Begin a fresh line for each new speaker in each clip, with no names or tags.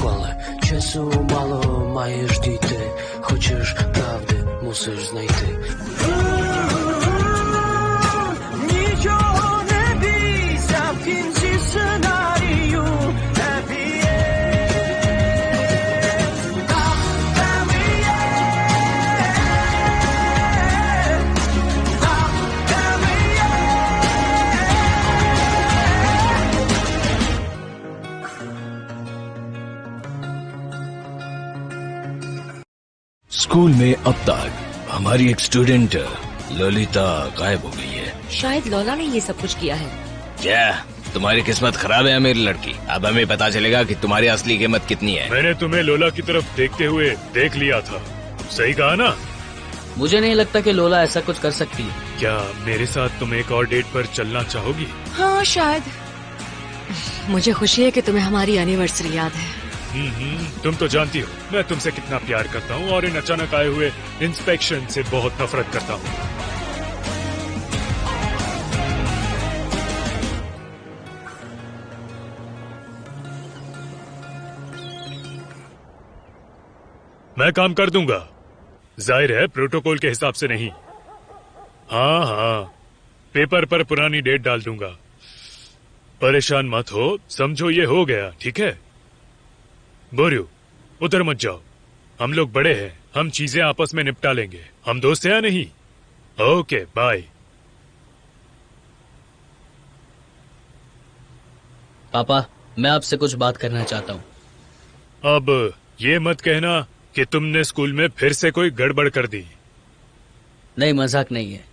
школи. Часу мало, маєш дійти. Хочеш правди, мусиш знайти. Нічого не бійся, в кінці сценарію happy end. Там, де ми є. Там, де ми є.
School में अब तक हमारी एक स्टूडेंट ललिता गायब हो गई है।
शायद लोला ने ये सब कुछ किया है।
क्या तुम्हारी किस्मत खराब है मेरी लड़की? अब हमें पता चलेगा कि तुम्हारी असली कीमत कितनी है।
मैंने तुम्हें लोला की तरफ देखते हुए देख लिया था, सही कहा ना?
मुझे नहीं लगता कि लोला ऐसा कुछ कर सकती है।
क्या मेरे साथ तुम एक और डेट पर चलना चाहोगी?
हाँ शायद। मुझे खुशी है कि तुम्हें हमारी एनिवर्सरी याद है।
तुम तो जानती हो मैं तुमसे कितना प्यार करता हूँ और इन अचानक आए हुए इंस्पेक्शन से बहुत नफरत करता हूँ। मैं काम कर दूंगा, जाहिर है प्रोटोकॉल के हिसाब से नहीं। हाँ हाँ, पेपर पर पुरानी डेट डाल दूंगा। परेशान मत हो, समझो ये हो गया, ठीक है? बोरियो, उधर मत जाओ, हम लोग बड़े हैं, हम चीजें आपस में निपटा लेंगे। हम दोस्त हैं या नहीं? Okay bye.
पापा, मैं आपसे कुछ बात करना चाहता हूँ।
अब ये मत कहना कि तुमने स्कूल में फिर से कोई गड़बड़ कर दी।
नहीं, मजाक नहीं है।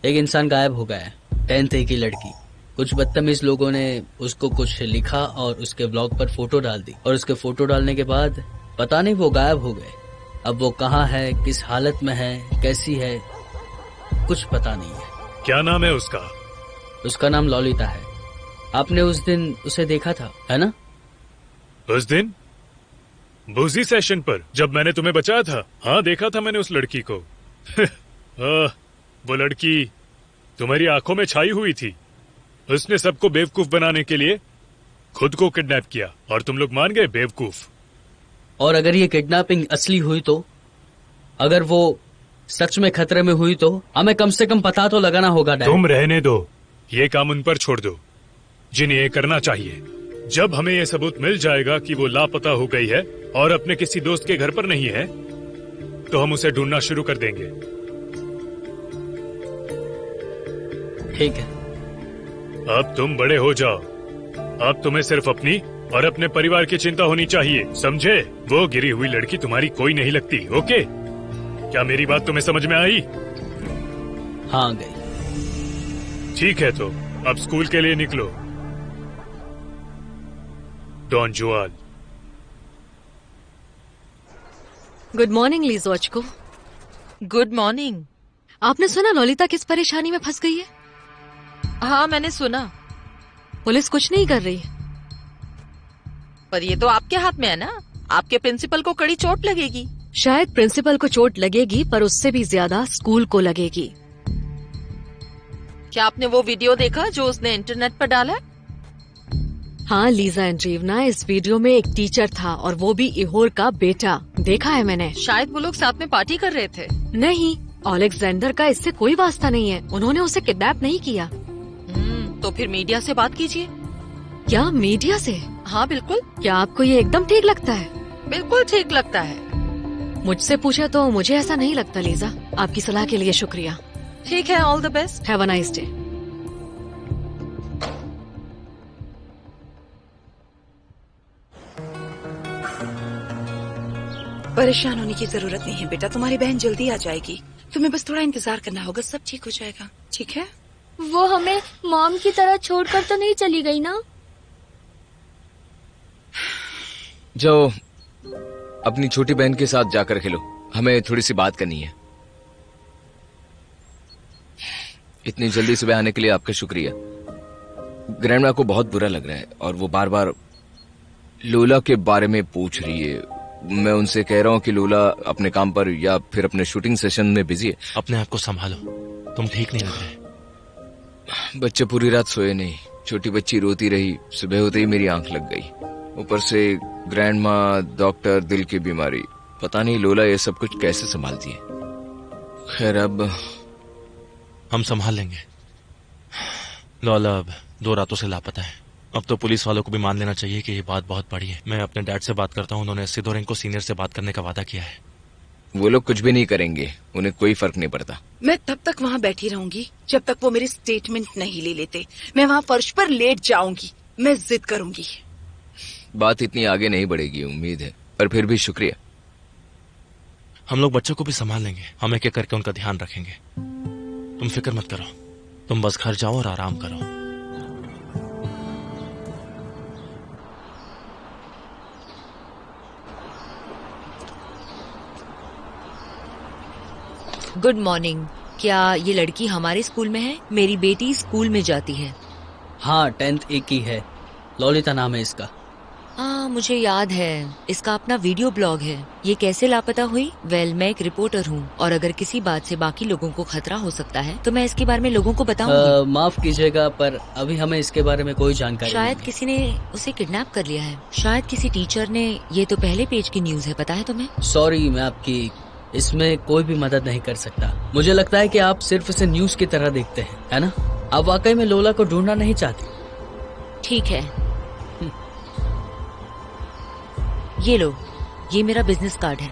एक इंसान गायब हो गया है, 10th A की लड़की। कुछ बदतमीज लोगों ने उसको कुछ लिखा और उसके ब्लॉग पर फोटो डाल दी, और उसके फोटो डालने के बाद पता नहीं वो गायब हो गए। अब वो कहाँ है, किस हालत में है, कैसी है, कुछ पता नहीं है।
क्या नाम है उसका?
उसका नाम ललिता है। आपने उस दिन उसे देखा था, है ना?
उस दिन बूजी सेशन पर जब मैंने तुम्हें बचाया था? हाँ, देखा था मैंने उस लड़की को। वो लड़की तुम्हारी आंखों में छाई हुई थी। उसने सबको बेवकूफ बनाने के लिए खुद को किडनैप किया और तुम लोग मान गए बेवकूफ।
और अगर ये किडनैपिंग असली हुई तो, अगर वो सच में खतरे में हुई तो हमें कम से कम पता तो लगाना होगा।
तुम रहने दो, ये काम उन पर छोड़ दो जिन्हें ये करना चाहिए। जब हमें ये सबूत मिल जाएगा कि वो लापता हो गई है और अपने किसी दोस्त के घर पर नहीं है, तो हम उसे ढूंढना शुरू कर देंगे।
ठीक है।
अब तुम बड़े हो जाओ, अब तुम्हें सिर्फ अपनी और अपने परिवार की चिंता होनी चाहिए, समझे? वो गिरी हुई लड़की तुम्हारी कोई नहीं लगती, ओके? क्या मेरी बात तुम्हें समझ में आई?
हाँ, गई।
ठीक है, तो अब स्कूल के लिए निकलो। डॉन जुआल।
गुड मॉर्निंग लीजोचको।
Good morning.
आपने सुना ललिता किस परेशानी में फंस गई है?
हाँ, मैंने सुना।
पुलिस कुछ नहीं कर रही,
पर ये तो आपके हाथ में है ना। आपके प्रिंसिपल को कड़ी चोट लगेगी।
शायद प्रिंसिपल को चोट लगेगी, पर उससे भी ज्यादा स्कूल को लगेगी।
क्या आपने वो वीडियो देखा जो उसने इंटरनेट पर डाला?
हाँ लीजा एंड्रीवना, इस वीडियो में एक टीचर था और वो भी इहोर का बेटा। देखा है मैंने।
शायद वो लोग साथ में पार्टी कर रहे थे।
नहीं, अलेक्जेंडर का इससे कोई वास्ता नहीं है। उन्होंने उसे किडनैप नहीं किया।
तो फिर मीडिया से बात कीजिए।
क्या मीडिया से?
हाँ बिल्कुल।
क्या आपको ये एकदम ठीक लगता है?
बिल्कुल ठीक लगता है।
मुझसे पूछे तो मुझे ऐसा नहीं लगता लीजा। आपकी सलाह के लिए शुक्रिया।
ठीक है, all the best.
Have a nice day.
परेशान होने की जरूरत नहीं है बेटा, तुम्हारी बहन जल्दी आ जाएगी। तुम्हें बस थोड़ा इंतजार करना होगा, सब ठीक हो जाएगा। ठीक है?
वो हमें मॉम की तरह छोड़कर तो नहीं चली गई ना?
जो अपनी छोटी बहन के साथ जाकर खेलो, हमें थोड़ी सी बात करनी है। इतनी जल्दी सुबह आने के लिए आपका शुक्रिया। ग्रैंडमा को बहुत बुरा लग रहा है और वो बार बार लोला के बारे में पूछ रही है। मैं उनसे कह रहा हूँ कि लोला अपने काम पर या फिर अपने शूटिंग सेशन में बिजी है।
अपने आप को संभालो, तुम ठीक नहीं लग रहे।
बच्चे पूरी रात सोए नहीं, छोटी बच्ची रोती रही, सुबह होते ही मेरी आंख लग गई। ऊपर से ग्रैंड माँ, डॉक्टर, दिल की बीमारी, पता नहीं लोला ये सब कुछ कैसे संभालती है। खैर अब
हम संभाल लेंगे। लोला अब 2 रातों से लापता है। अब तो पुलिस वालों को भी मान लेना चाहिए कि ये बात बहुत बड़ी है। मैं अपने डैड से बात करता हूँ, उन्होंने सिद्धोरेंग को सीनियर से बात करने का वादा किया है।
वो लोग कुछ भी नहीं करेंगे, उन्हें कोई फर्क नहीं पड़ता।
मैं तब तक वहाँ बैठी रहूंगी जब तक वो मेरी स्टेटमेंट नहीं ले लेते। मैं वहाँ फर्श पर लेट जाऊंगी, मैं जिद करूंगी।
बात इतनी आगे नहीं बढ़ेगी उम्मीद है, पर फिर भी शुक्रिया।
हम लोग बच्चों को भी संभाल लेंगे, हम एक एक करके उनका ध्यान रखेंगे। तुम फिक्र मत करो, तुम बस घर जाओ और आराम करो।
Good morning. क्या ये लड़की हमारे स्कूल में है? मेरी बेटी स्कूल में जाती है।
हाँ, 10th एक ही है, ललिता नाम है इसका।
हाँ, मुझे याद है, इसका अपना वीडियो ब्लॉग है। ये कैसे लापता हुई? मैं एक रिपोर्टर हूँ और अगर किसी बात से बाकी लोगों को खतरा हो सकता है तो मैं इसके बारे में लोगों को बताऊंगी।
माफ कीजिएगा, पर अभी हमें इसके बारे में कोई जानकारी
शायद
नहीं।
किसी ने उसे किडनैप कर लिया है, शायद किसी टीचर ने। ये तो पहले पेज की न्यूज है, पता है तुम्हें?
सॉरी, मैं आपकी इसमें कोई भी मदद नहीं कर सकता। मुझे लगता है कि आप सिर्फ इसे न्यूज की तरह देखते हैं, है ना? आप वाकई में लोला को ढूंढना नहीं चाहती।
ठीक है, ये लो, ये मेरा बिजनेस कार्ड है।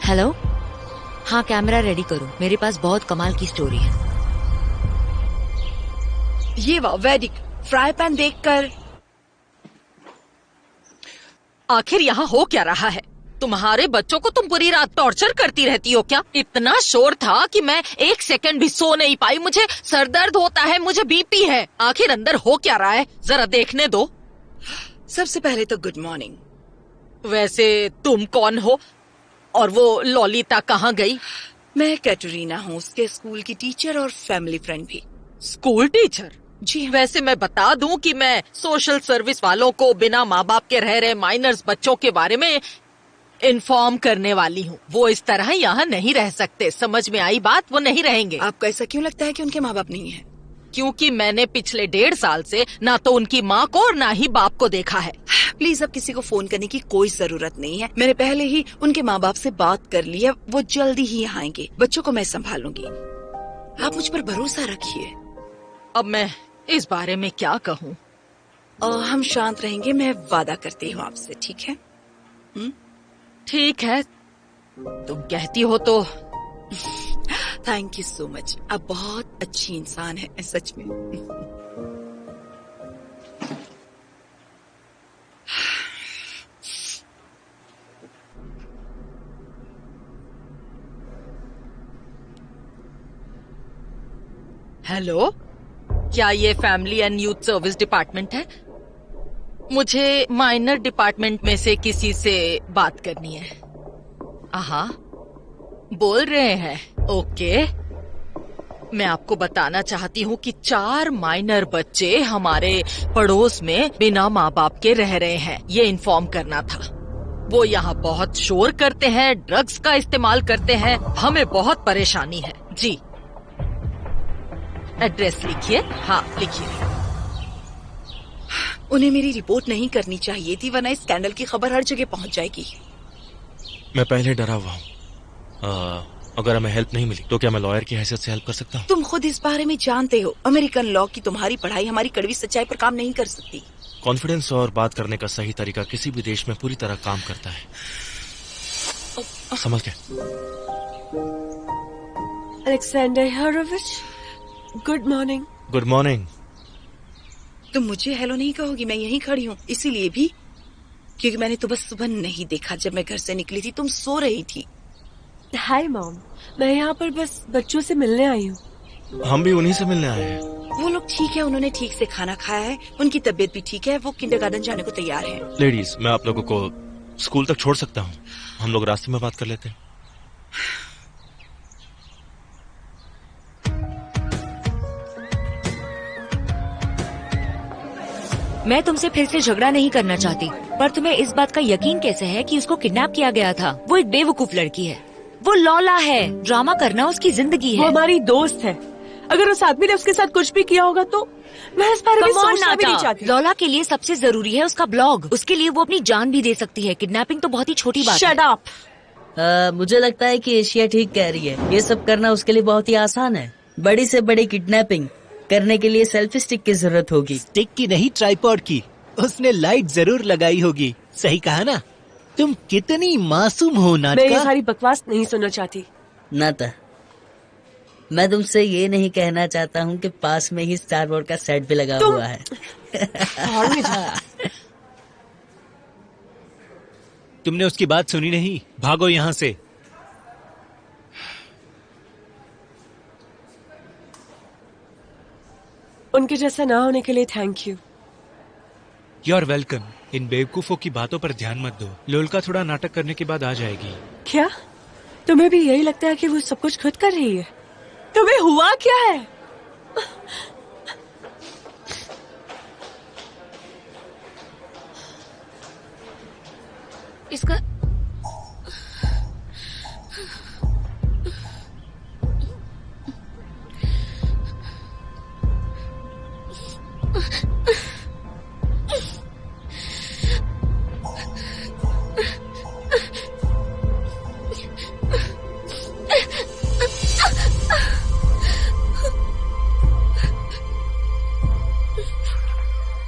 हेलो, हाँ, कैमरा रेडी करो, मेरे पास बहुत कमाल की स्टोरी है।
ये वाह, वैदिक फ्राई पैन देखकर।
आखिर यहाँ हो क्या रहा है? तुम्हारे बच्चों को तुम पूरी रात टॉर्चर करती रहती हो क्या? इतना शोर था कि मैं 1 सेकंड भी सो नहीं पाई। मुझे सर दर्द होता है, मुझे बीपी है। आखिर अंदर हो क्या रहा है, जरा देखने दो।
सबसे पहले तो गुड मॉर्निंग।
वैसे तुम कौन हो और वो ललिता कहाँ गई?
मैं कैटरीना हूँ, उसके स्कूल की टीचर और फैमिली फ्रेंड भी।
School teacher?
जी हाँ।
वैसे मैं बता दूं कि मैं सोशल सर्विस वालों को बिना माँ बाप के रह रहे माइनर्स बच्चों के बारे में इन्फॉर्म करने वाली हूँ। वो इस तरह यहाँ नहीं रह सकते। समझ में आई बात? वो नहीं रहेंगे।
आपको ऐसा क्यों लगता है कि उनके माँ बाप नहीं है?
क्योंकि मैंने पिछले 1.5 साल से ना तो उनकी माँ को और ना ही बाप को देखा है।
प्लीज, अब किसी को फोन करने की कोई जरूरत नहीं है। मैंने पहले ही उनके माँ बाप से बात कर ली है, वो जल्दी ही आएंगे। बच्चों को मैं संभालूंगी, आप मुझ पर भरोसा रखिए।
अब मैं इस बारे में क्या कहूँ?
हम शांत रहेंगे, मैं वादा करती हूँ आपसे। ठीक है?
ठीक है, तुम कहती हो तो।
थैंक यू सो मच, आप बहुत अच्छी इंसान है सच में।
हेलो, क्या ये family and youth service department है? मुझे माइनर डिपार्टमेंट में से किसी से बात करनी है। हाँ, बोल रहे हैं। ओके, मैं आपको बताना चाहती हूँ कि 4 माइनर बच्चे हमारे पड़ोस में बिना माँ बाप के रह रहे हैं। ये इन्फॉर्म करना था। वो यहाँ बहुत शोर करते हैं, ड्रग्स का इस्तेमाल करते हैं, हमें बहुत परेशानी है। जी, एड्रेस लिखिए। हाँ, लिखिए।
उन्हें मेरी रिपोर्ट नहीं करनी चाहिए थी, वरना इस स्कैंडल की खबर हर जगह पहुंच जाएगी।
मैं पहले डरा हुआ हूँ। अगर हमें हेल्प नहीं मिली तो क्या मैं लॉयर की हैसियत से हेल्प कर सकता हूँ?
तुम खुद इस बारे में जानते हो, अमेरिकन लॉ की तुम्हारी पढ़ाई हमारी कड़वी सच्चाई पर काम नहीं कर सकती।
कॉन्फिडेंस और बात करने का सही तरीका किसी भी देश में पूरी तरह काम करता है। समझ गए?
अलेक्जेंडर हरोविच, गुड मॉर्निंग।
Good morning.
तुम मुझे हेलो नहीं कहोगी? मैं यहीं खड़ी हूँ, इसीलिए भी क्योंकि मैंने तो बस सुबह नहीं देखा। जब मैं घर से निकली थी तुम सो रही थी।
हाय मॉम, मैं यहाँ पर बस बच्चों से मिलने आई हूँ।
हम भी उन्हीं से मिलने आए हैं।
वो लोग ठीक है, उन्होंने ठीक से खाना खाया है, उनकी तबीयत भी ठीक है, वो किंडरगार्टन जाने को तैयार है।
लेडीज, मैं आप लोगों को स्कूल तक छोड़ सकता हूँ, हम लोग रास्ते में बात कर लेते हैं।
मैं तुमसे फिर से झगड़ा नहीं करना चाहती, पर तुम्हें इस बात का यकीन कैसे है कि उसको किडनैप किया गया था? वो एक बेवकूफ लड़की है। वो लौला है, ड्रामा करना उसकी जिंदगी
वो
है।
हमारी दोस्त है। अगर उस आदमी ने उसके साथ कुछ भी किया होगा तो मैं इस बारे में
Come on,
सोचना भी नहीं
नाटा।
चाहती।
लौला के लिए सबसे जरूरी है उसका ब्लॉग। उसके लिए वो अपनी जान भी दे सकती है। किडनैपिंग तो बहुत ही छोटी बात है।
Shut up.
मुझे लगता है कि एशिया ठीक कह रही है। ये सब करना उसके लिए बहुत ही आसान है। बड़ी से बड़ी किडनैपिंग करने के लिए सेल्फी स्टिक की जरूरत होगी।
स्टिक की नहीं, ट्राइपॉड की। उसने लाइट जरूर लगाई होगी। सही कहा ना? तुम कितनी मासूम हो
मैं ये
नाटका।
सारी बकवास नहीं सुनना चाहती।
नाता, मैं तुमसे ये नहीं कहना चाहता हूँ कि पास में ही स्टार वॉर का सेट भी लगा हुआ है।
तुमने उसकी बात सुनी नहीं? भागो यहाँ से।
उनके जैसा ना होने के लिए thank you.
You are welcome. इन बेवकूफों की बातों पर ध्यान मत दो। लोलका थोड़ा नाटक करने के बाद आ जाएगी।
क्या तुम्हें भी यही लगता है कि वो सब कुछ खुद कर रही है? तुम्हें हुआ क्या है?
इसका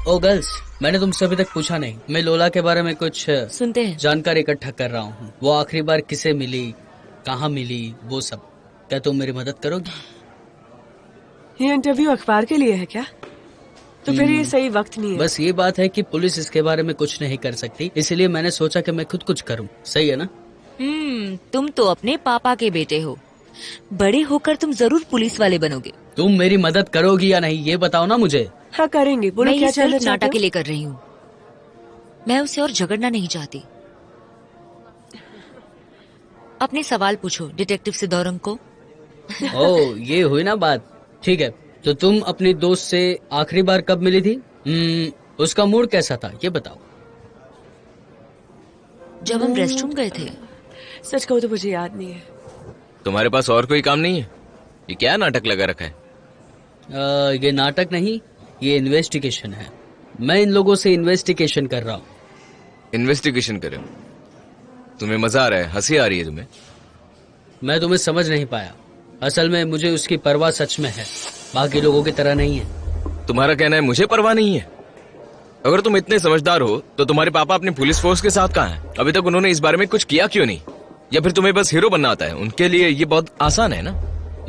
ओ गर्ल्स, मैंने तुमसे अभी तक पूछा नहीं। मैं लोला के बारे में कुछ
सुनते हैं।
जानकारी इकट्ठा कर रहा हूँ। वो आखिरी बार किसे मिली, कहाँ मिली, वो सब। क्या तुम मेरी मदद करोगी?
ये इंटरव्यू अखबार के लिए है क्या? तो फिर ये सही वक्त नहीं है।
बस ये बात है कि पुलिस इसके बारे में कुछ नहीं कर सकती, इसलिए मैंने सोचा कि मैं खुद कुछ करूँ। सही है ना?
तुम तो अपने पापा के बेटे हो। बड़े होकर तुम जरूर पुलिस वाले बनोगे।
तुम मेरी मदद करोगी या नहीं, ये बताओ ना मुझे।
हाँ करेंगे। बोलो
मैं
क्या
ये
जानना
सिर्फ
चाहते
नाटक
हो?
के लिए कर रही हूँ। मैं उससे और झगड़ना नहीं चाहती। अपने सवाल पूछो डिटेक्टिव सिद्धौरंग को।
ओ, ये हुई ना बात। ठीक है, तो तुम अपनी दोस्त से आखिरी बार कब मिली थी? उसका मूड कैसा था, ये बताओ।
जब हम रेस्टरूम गए थे।
सच कहूँ तो मुझे याद नहीं है।
तुम्हारे पास और कोई काम नहीं है? ये क्या नाटक लगा रखा है?
ये नाटक नहीं, ये इन्वेस्टिगेशन है। मैं इन लोगों से इन्वेस्टिगेशन कर रहा हूँ।
इन्वेस्टिगेशन करे? तुम्हें मजा आ रहा है? हंसी आ रही है तुम्हें?
मैं तुम्हें समझ नहीं पाया। असल में मुझे उसकी परवाह सच में है, बाकी लोगों की तरह नहीं है।
तुम्हारा कहना है मुझे परवाह नहीं है? अगर तुम इतने समझदार हो तो तुम्हारे पापा अपनी पुलिस फोर्स के साथ कहाँ हैं? अभी तक उन्होंने इस बारे में कुछ किया क्यों नहीं? या फिर तुम्हें बस हीरो बनना आता है? उनके लिए ये बहुत आसान है ना।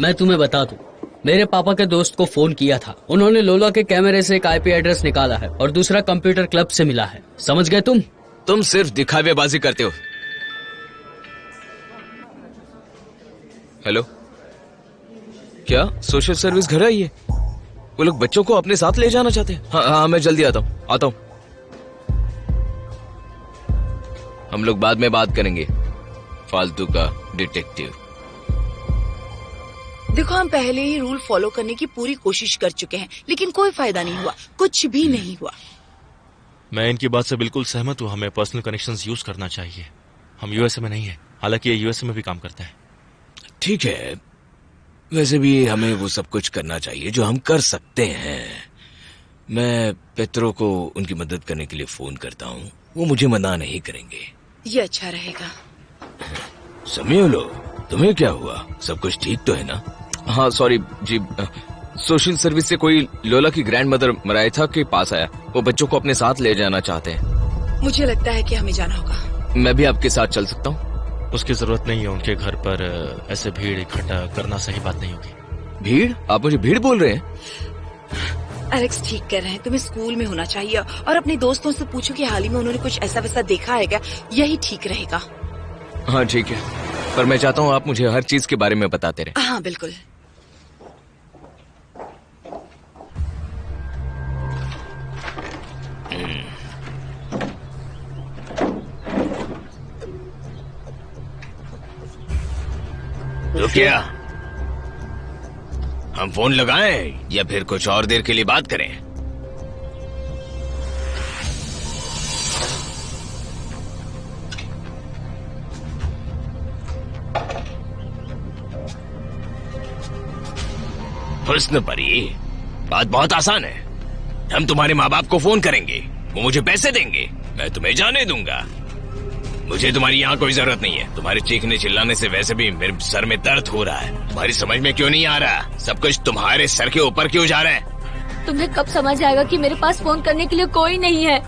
मैं तुम्हें बता दूं, मेरे पापा के दोस्त को फोन किया था। उन्होंने लोला के कैमरे से एक आईपी एड्रेस निकाला है और दूसरा कंप्यूटर क्लब से मिला है। समझ गए तुम?
तुम सिर्फ दिखावेबाजी करते हो। हेलो, क्या सोशल सर्विस घर आई है? वो लोग बच्चों को अपने साथ ले जाना चाहते हैं। हाँ, मैं जल्दी आता हूँ। हम लोग बाद में बात करेंगे। फालतू का डिटेक्टिव।
देखो, हम पहले ही रूल फॉलो करने की पूरी कोशिश कर चुके हैं, लेकिन कोई फायदा नहीं हुआ, कुछ भी नहीं हुआ।
मैं इनकी बात से बिल्कुल सहमत हूँ। हमें पर्सनल कनेक्शंस यूज करना चाहिए। हम यूएसए में नहीं है, हालांकि ये यूएसए में भी काम करता है।
ठीक है, वैसे भी हमें वो सब कुछ करना चाहिए जो हम कर सकते हैं। मैं पेत्रो को उनकी मदद करने के लिए फोन करता हूँ। वो मुझे मना नहीं करेंगे।
ये अच्छा रहेगा।
समीउलो, तुम्हें क्या हुआ? सब कुछ ठीक तो है ना? हाँ सॉरी जी, सोशल सर्विस से कोई लोला की ग्रैंड मदर मरायथा के पास आया। वो बच्चों को अपने साथ ले जाना चाहते हैं।
मुझे लगता है कि हमें जाना होगा।
मैं भी आपके साथ चल सकता हूँ?
उसकी जरूरत नहीं है। उनके घर पर ऐसे भीड़ इकट्ठा करना सही बात नहीं होगी।
भीड़? आप मुझे भीड़ बोल रहे हैं?
एलेक्स ठीक कह रहे हैं। तुम्हें स्कूल में होना चाहिए और अपने दोस्तों से पूछो कि हाल ही में उन्होंने कुछ ऐसा वैसा देखा है क्या। यही ठीक रहेगा।
हाँ ठीक है, पर मैं चाहता हूँ आप मुझे हर चीज के बारे में बताते रहे।
हाँ बिल्कुल।
तो क्या हम फोन लगाएं या फिर कुछ और देर के लिए बात करें? हुस्न परी, बात बहुत आसान है। हम तुम्हारे माँ बाप को फोन करेंगे, वो मुझे पैसे देंगे, मैं तुम्हें जाने दूंगा। मुझे तुम्हारी यहाँ कोई जरूरत नहीं है। तुम्हारे चीखने चिल्लाने से वैसे भी मेरे सर में दर्द हो रहा है। तुम्हारी समझ में क्यों नहीं आ रहा? सब कुछ तुम्हारे सर के ऊपर क्यों जा रहा है?
तुम्हें कब समझ आएगा कि मेरे पास फोन करने के लिए कोई नहीं है?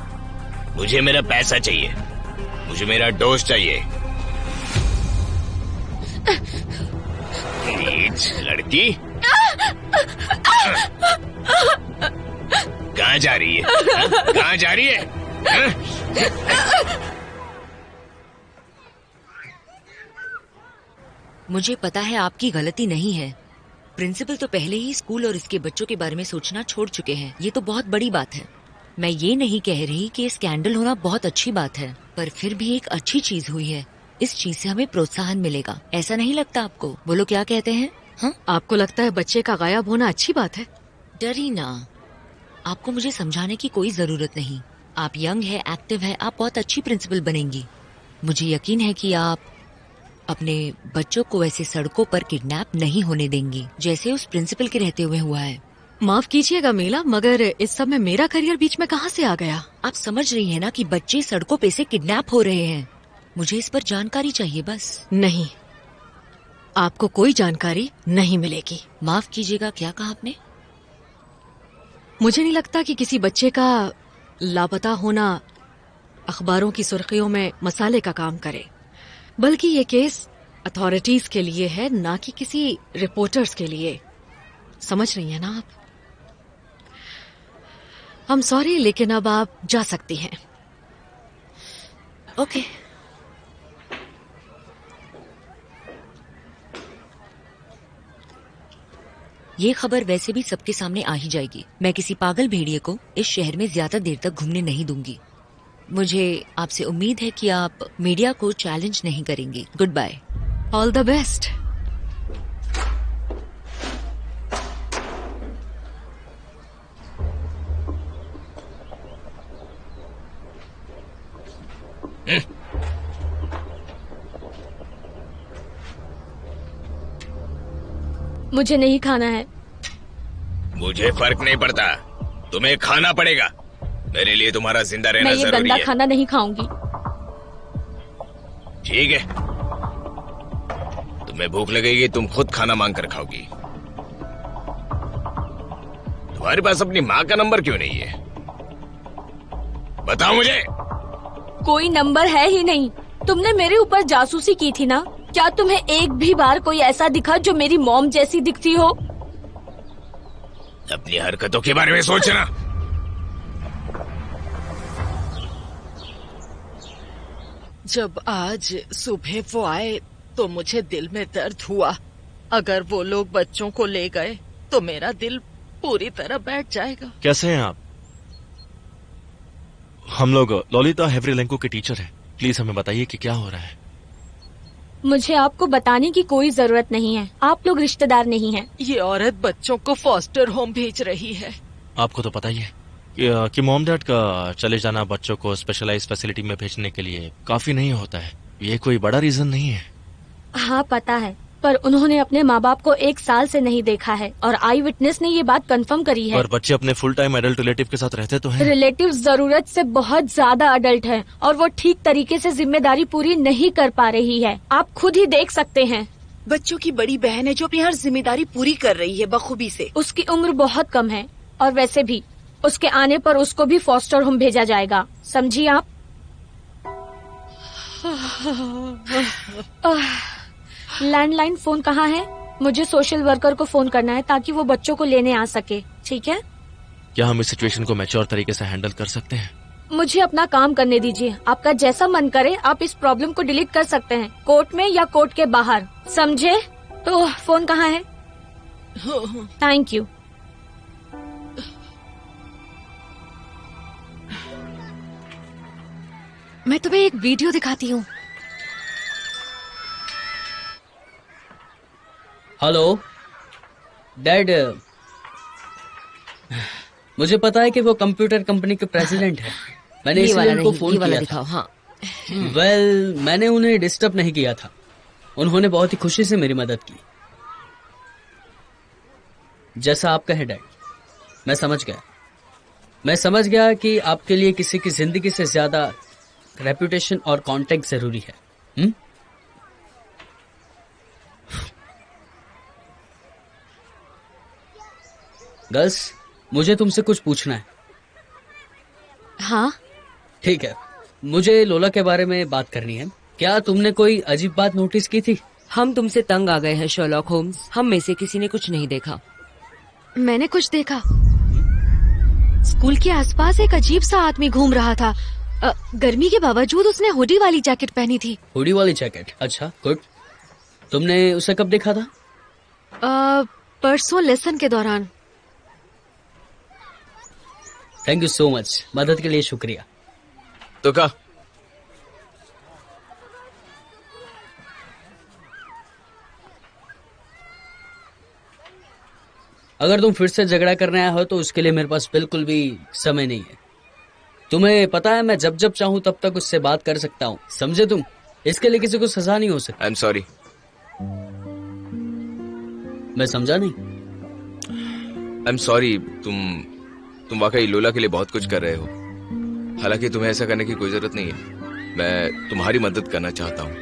मुझे मेरा पैसा चाहिए, मुझे मेरा डोज चाहिए। नीच लड़की, कहाँ जा रही है? कहाँ जा रही है?
मुझे पता है आपकी गलती नहीं है। प्रिंसिपल तो पहले ही स्कूल और इसके बच्चों के बारे में सोचना छोड़ चुके हैं। ये तो बहुत बड़ी बात है। मैं ये नहीं कह रही कि स्कैंडल होना बहुत अच्छी बात है, पर फिर भी एक अच्छी चीज हुई है। इस चीज से हमें प्रोत्साहन मिलेगा, ऐसा नहीं लगता आपको? बोलो क्या कहते हैं? हाँ,
आपको लगता है बच्चे का गायब होना अच्छी बात है?
डरी ना, आपको मुझे समझाने की कोई जरूरत नहीं। आप यंग है, एक्टिव है, आप बहुत अच्छी प्रिंसिपल बनेंगी। मुझे यकीन है कि आप अपने बच्चों को ऐसे सड़कों पर किडनैप नहीं होने देंगी जैसे उस प्रिंसिपल के रहते हुए हुआ है।
माफ कीजिएगा मीला, मगर इस सब में मेरा करियर बीच में कहाँ से आ गया?
आप समझ रही हैं ना कि बच्चे सड़कों पे से किडनैप हो रहे हैं। मुझे इस पर जानकारी चाहिए बस।
नहीं, आपको कोई जानकारी नहीं मिलेगी।
माफ कीजिएगा, क्या कहा आपने?
मुझे नहीं लगता कि किसी बच्चे का लापता होना अखबारों की सुर्खियों में मसाले का काम करे, बल्कि ये केस अथॉरिटीज के लिए है, ना कि किसी रिपोर्टर्स के लिए। समझ रही हैं ना आप? हम सॉरी, लेकिन अब आप जा सकती हैं।
ओके। ये खबर वैसे भी सबके सामने आ ही जाएगी। मैं किसी पागल भेड़िए को इस शहर में ज्यादा देर तक घूमने नहीं दूंगी। मुझे आपसे उम्मीद है कि आप मीडिया को चैलेंज नहीं करेंगी। Goodbye.
All the best.
मुझे नहीं खाना है।
मुझे फर्क नहीं पड़ता, तुम्हें खाना पड़ेगा। मेरे लिए तुम्हारा जिंदा रहना
जरूरी है। मैं ये गंदा खाना नहीं खाऊंगी।
ठीक है, तुम्हें भूख लगेगी, तुम खुद खाना मांग कर खाओगी। तुम्हारे पास अपनी माँ का नंबर क्यों नहीं है? बताओ मुझे।
कोई नंबर है ही नहीं। तुमने मेरे ऊपर जासूसी की थी ना? क्या तुम्हें एक भी बार कोई ऐसा दिखा जो मेरी मॉम जैसी दिखती हो?
अपनी हरकतों के बारे में सोचना।
जब आज सुबह वो आए तो मुझे दिल में दर्द हुआ। अगर वो लोग बच्चों को ले गए तो मेरा दिल पूरी तरह बैठ जाएगा।
कैसे हैं आप? हम लोग ललिता हेवरिलेंको के टीचर हैं। प्लीज हमें बताइए कि क्या हो रहा है।
मुझे आपको बताने की कोई जरूरत नहीं है। आप लोग रिश्तेदार नहीं हैं।
ये औरत बच्चों को फॉस्टर होम भेज रही है।
आपको तो पता ही है कि मॉम डैड का चले जाना बच्चों को स्पेशलाइज्ड फैसिलिटी में भेजने के लिए काफी नहीं होता है। ये कोई बड़ा रीजन नहीं है।
हाँ पता है, पर उन्होंने अपने माँ बाप को 1 साल से नहीं देखा है और आई विटनेस ने ये बात कंफर्म करी है।
पर बच्चे अपने फुल टाइम एडल्ट रिलेटिव के साथ रहते तो हैं।
रिलेटिव जरूरत से बहुत ज्यादा अडल्ट हैं और वो ठीक तरीके से जिम्मेदारी पूरी नहीं कर पा रही है। आप खुद ही देख सकते हैं।
बच्चों की बड़ी बहन है जो अपनी हर जिम्मेदारी पूरी कर रही है बखूबी से।
उसकी उम्र बहुत कम है और वैसे भी उसके आने पर उसको भी फॉस्टर होम भेजा जाएगा। समझिए आप? लैंडलाइन फोन कहाँ है? मुझे सोशल वर्कर को फोन करना है ताकि वो बच्चों को लेने आ सके। ठीक है?
क्या हम इस सिचुएशन को मैच्योर तरीके से हैंडल कर सकते हैं?
मुझे अपना काम करने दीजिए। आपका जैसा मन करे आप इस प्रॉब्लम को डिलीट कर सकते हैं, कोर्ट में या कोर्ट के बाहर। समझे? तो फोन कहाँ है? Thank you.
मैं तुम्हें एक वीडियो दिखाती हूँ।
हेलो डैड, मुझे पता है कि वो कंप्यूटर कंपनी के प्रेसिडेंट है। मैंने इसलिए उनको फोन किया था।
हाँ।
वेल, मैंने उन्हें डिस्टर्ब नहीं किया था। उन्होंने बहुत ही खुशी से मेरी मदद की। जैसा आप कहे डैड, मैं समझ गया। मैं समझ गया कि आपके लिए किसी की जिंदगी से ज्यादा रेपुटेशन और कॉन्टेक्ट जरूरी है। गर्ल्स, मुझे तुमसे कुछ पूछना है।
हाँ,
ठीक है, मुझे लोला के बारे में बात करनी है। क्या तुमने कोई अजीब बात नोटिस की थी?
हम तुमसे तंग आ गए हैं शर्लॉक होम्स। हम में से किसी ने कुछ नहीं देखा।
मैंने कुछ देखा। स्कूल के आसपास एक अजीब सा आदमी घूम रहा था। गर्मी के बावजूद उसने हुडी वाली जैकेट पहनी थी।
हुडी वाली जैकेट? अच्छा, गुड। तुमने उसे कब देखा था?
परसों लेसन के दौरान।
थैंक यू सो मच, मदद के लिए शुक्रिया।
तो क्या?
अगर तुम फिर से झगड़ा करने आए हो तो उसके लिए मेरे पास बिल्कुल भी समय नहीं है। तुम्हें पता है मैं जब जब चाहूं तब तक उससे बात कर सकता हूं, समझे तुम? इसके लिए किसी को सजा नहीं हो सकती।
I am sorry.
मैं समझा नहीं।
I am sorry. तुम वाकई लोला के लिए बहुत कुछ कर रहे हो। हालांकि तुम्हें ऐसा करने की कोई जरूरत नहीं है। मैं तुम्हारी मदद करना चाहता हूँ।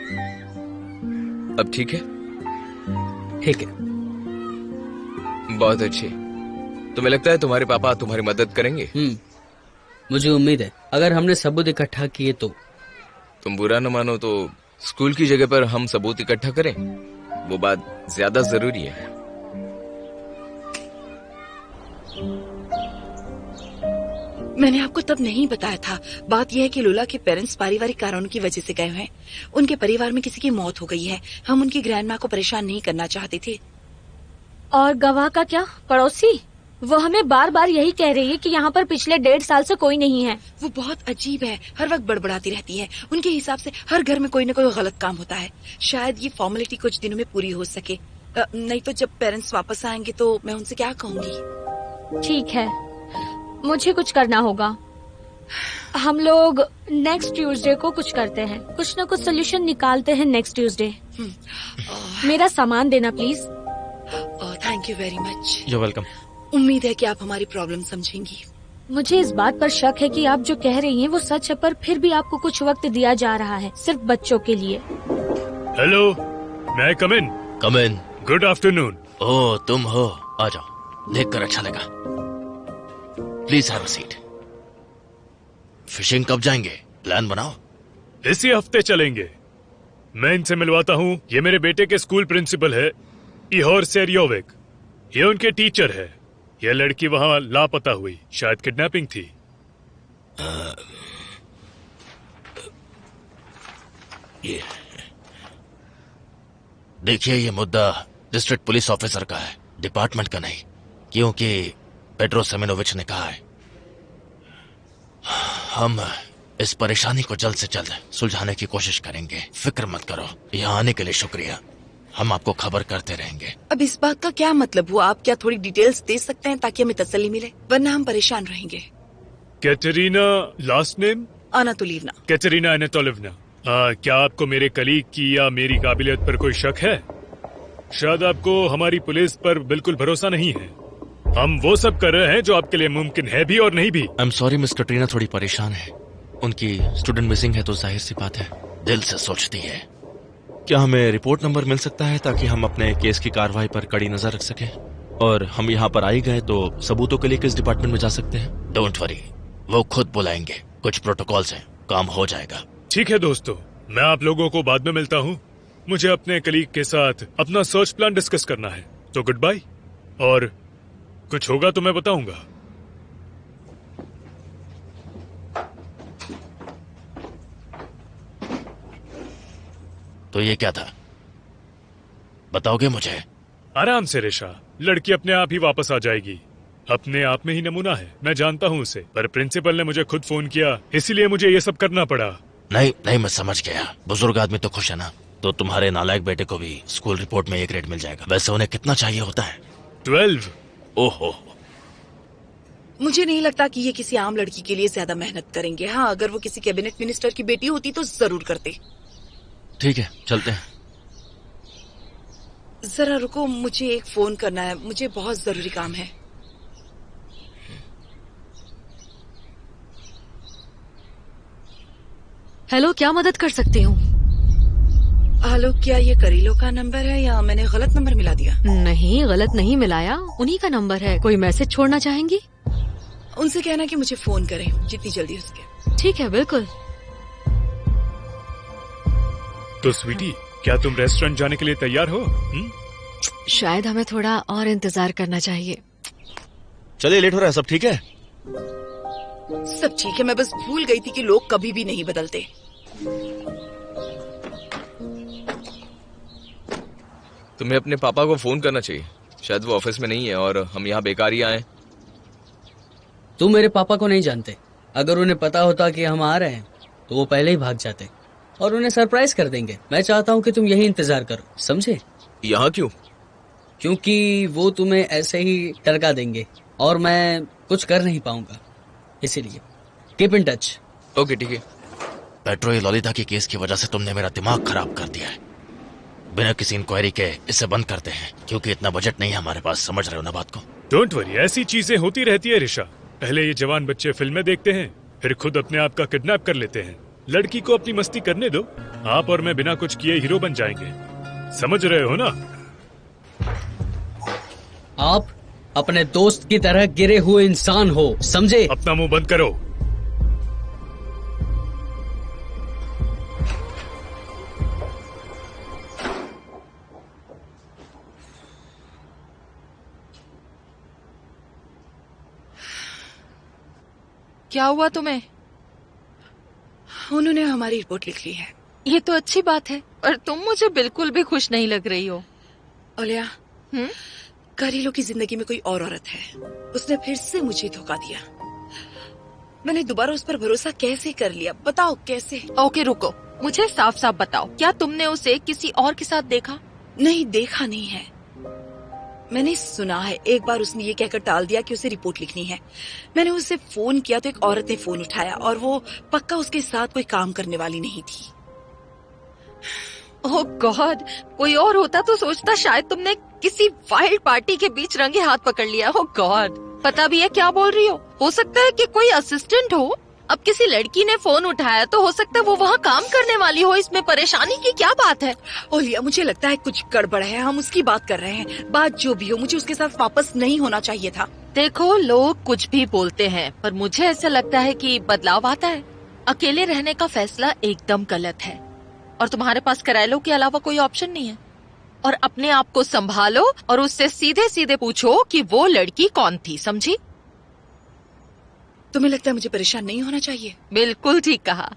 अब ठीक है?
ठीक है।
बहुत अच्छे। तुम्हें लगता है तुम्हारे पापा तुम्हारी मदद करेंगे?
मुझे उम्मीद है, अगर हमने सबूत इकट्ठा किए तो।
तुम बुरा न मानो तो स्कूल की जगह पर हम सबूत इकट्ठा करें, वो बात ज्यादा जरूरी है।
मैंने आपको तब नहीं बताया था। बात यह है कि लोला के पेरेंट्स पारिवारिक कारणों की वजह से गए हैं। उनके परिवार में किसी की मौत हो गई है। हम उनकी ग्रैंडमा को परेशान नहीं करना चाहते थे।
और गवाह का क्या? पड़ोसी? वो हमें बार बार यही कह रही है कि यहाँ पर पिछले 1.5 साल से कोई नहीं है।
वो बहुत अजीब है, हर वक्त बड़बड़ाती रहती है। उनके हिसाब से हर घर में कोई न कोई गलत काम होता है। शायद ये फॉर्मेलिटी कुछ दिनों में पूरी हो सके, नहीं तो जब पेरेंट्स वापस आएंगे तो मैं उनसे क्या कहूँगी।
ठीक है, मुझे कुछ करना होगा। हम लोग नेक्स्ट ट्यूसडे को कुछ करते हैं, कुछ न कुछ सोल्यूशन निकालते हैं नेक्स्ट ट्यूसडे। मेरा सामान देना please.
Thank you very much.
You welcome.
उम्मीद है कि आप हमारी प्रॉब्लम समझेंगी।
मुझे इस बात पर शक है कि आप जो कह रही हैं वो सच है, पर फिर भी आपको कुछ वक्त दिया जा रहा है सिर्फ बच्चों के लिए।
हेलो, मैं कम इन?
कम इन।
Good afternoon.
ओह, तुम हो? आ जाओ, देखकर अच्छा लगा। Please have a seat. Fishing कब जाएंगे? प्लान बनाओ।
इसी हफ्ते चलेंगे। मैं इनसे मिलवाता हूँ। ये मेरे बेटे के स्कूल प्रिंसिपल है, इहोर सेरियोविक। ये उनके टीचर है। ये लड़की वहाँ लापता हुई, शायद किडनैपिंग थी।
ये देखिए, ये मुद्दा डिस्ट्रिक्ट पुलिस ऑफिसर का है, डिपार्टमेंट का नहीं, क्योंकि पेट्रो सेमेनोविच ने कहा है। हम इस परेशानी को जल्द से जल्द सुलझाने की कोशिश करेंगे। फिक्र मत करो। यहाँ आने के लिए शुक्रिया। हम आपको खबर करते रहेंगे।
अब इस बात का क्या मतलब हुआ? आप क्या थोड़ी डिटेल्स दे सकते हैं ताकि हमें तसल्ली मिले, वरना हम परेशान रहेंगे।
Katerina last name?
Anatolievna.
Katerina Anatolievna. क्या आपको मेरे कलीग की या मेरी काबिलियत पर कोई शक है? शायद आपको हमारी पुलिस पर बिल्कुल भरोसा नहीं है। हम वो सब कर रहे हैं जो आपके लिए मुमकिन है भी और नहीं भी।
I am sorry miss Katrina थोड़ी परेशान है। उनकी स्टूडेंट मिसिंग है तो जाहिर सी बात है दिल से सोचती है। क्या हमें रिपोर्ट नंबर मिल सकता है ताकि हम अपने केस की कार्रवाई पर कड़ी नजर रख सकें? और हम यहाँ पर आई गए तो सबूतों के लिए किस डिपार्टमेंट में जा सकते हैं? डोंट वरी, वो खुद बुलाएंगे। कुछ प्रोटोकॉल्स हैं, काम हो जाएगा।
ठीक है दोस्तों, मैं आप लोगों को बाद में मिलता हूँ। मुझे अपने कलीग के साथ अपना सर्च प्लान डिस्कस करना है, तो गुड बाय। और कुछ होगा तो मैं बताऊंगा।
तो ये क्या था, बताओगे मुझे?
आराम से रेशा, लड़की अपने आप ही वापस आ जाएगी। अपने आप में ही नमूना है, मैं जानता हूँ उसे, पर प्रिंसिपल ने मुझे खुद फोन किया, इसीलिए मुझे ये सब करना पड़ा।
नहीं, मैं समझ गया। बुजुर्ग आदमी तो खुश है ना। तो तुम्हारे नालायक बेटे को भी स्कूल रिपोर्ट में A ग्रेड मिल जाएगा। वैसे उन्हें कितना चाहिए होता है?
12।
ओहो,
मुझे नहीं लगता कि ये किसी आम लड़की के लिए ज्यादा मेहनत करेंगे। हाँ, अगर वो किसी कैबिनेट मिनिस्टर की बेटी होती तो जरूर करते।
ठीक है, चलते हैं।
जरा रुको, मुझे एक फोन करना है, मुझे बहुत जरूरी काम है।
हेलो, क्या मदद कर सकती हूँ?
हेलो, क्या ये करीलो का नंबर है या मैंने गलत नंबर मिला दिया?
नहीं, गलत नहीं मिलाया, उन्हीं का नंबर है। कोई मैसेज छोड़ना चाहेंगी?
उनसे कहना कि मुझे फोन करें जितनी जल्दी हो सके।
ठीक है, बिल्कुल।
तो स्वीटी, क्या तुम रेस्टोरेंट जाने के लिए तैयार हो?
शायद हमें थोड़ा और इंतजार करना चाहिए।
चलिए, लेट हो रहा है, सब ठीक है?
सब ठीक है, मैं बस भूल गई थी कि लोग कभी भी नहीं बदलते।
तुम्हें अपने पापा को फोन करना चाहिए, शायद वो ऑफिस में नहीं है और हम यहाँ बेकार ही आए।
तुम मेरे पापा को नहीं जानते। अगर उन्हें पता होता कि हम आ रहे हैं तो वो पहले ही भाग जाते और उन्हें सरप्राइज कर देंगे। मैं चाहता हूँ कि तुम यही इंतजार करो, समझे?
यहाँ क्यों?
क्योंकि वो तुम्हें ऐसे ही टरका देंगे और मैं कुछ कर नहीं पाऊंगा, इसीलिए कीप इन टच।
ओके, ठीक है।
पेट्रो, ये ललिता के केस की वजह से तुमने मेरा दिमाग खराब कर दिया है। बिना किसी इंक्वायरी के इसे बंद करते हैं, क्योंकि इतना बजट नहीं है हमारे पास। समझ रहे हो ना बात को?
डोंट वरी, ऐसी चीजें होती रहती है ऋषा। पहले ये जवान बच्चे फिल्में देखते हैं, फिर खुद अपने आप का किडनैप कर लेते हैं। लड़की को अपनी मस्ती करने दो, आप और मैं बिना कुछ किए हीरो बन जाएंगे। समझ रहे हो ना?
आप अपने दोस्त की तरह गिरे हुए इंसान हो, समझे?
अपना मुंह बंद करो।
क्या हुआ तुम्हें?
उन्होंने हमारी रिपोर्ट लिख ली है।
ये तो अच्छी बात है, पर तुम मुझे बिल्कुल भी खुश नहीं लग रही हो।
ओलिया, करीलो की जिंदगी में कोई और औरत है। उसने फिर से मुझे धोखा दिया। मैंने दोबारा उस पर भरोसा कैसे कर लिया? बताओ कैसे?
ओके, रुको, मुझे साफ साफ बताओ, क्या तुमने उसे किसी और के साथ देखा?
नहीं, देखा नहीं है, मैंने सुना है। एक बार उसने ये कहकर टाल दिया कि उसे रिपोर्ट लिखनी है। मैंने उसे फोन किया तो एक औरत ने फोन उठाया और वो पक्का उसके साथ कोई काम करने वाली नहीं थी।
ओह गॉड, कोई और होता तो सोचता शायद तुमने किसी वाइल्ड पार्टी के बीच रंगे हाथ पकड़ लिया। ओह गॉड, पता भी है क्या बोल रही हो सकता है कि कोई असिस्टेंट हो। अब किसी लड़की ने फोन उठाया तो हो सकता है वो वहाँ काम करने वाली हो। इसमें परेशानी की क्या बात है?
ओलिया, मुझे लगता है कुछ गड़बड़ है। हम उसकी बात कर रहे हैं। बात जो भी हो, मुझे उसके साथ वापस नहीं होना चाहिए था।
देखो, लोग कुछ भी बोलते हैं, पर मुझे ऐसा लगता है कि बदलाव आता है। अकेले रहने का फैसला एकदम गलत है और तुम्हारे पास करायलो के अलावा कोई ऑप्शन नहीं है। और अपने आप को संभालो और उससे सीधे सीधे पूछो कि वो लड़की कौन थी, समझी?
तुम्हें लगता है मुझे परेशान नहीं होना चाहिए?
बिल्कुल ठीक कहा।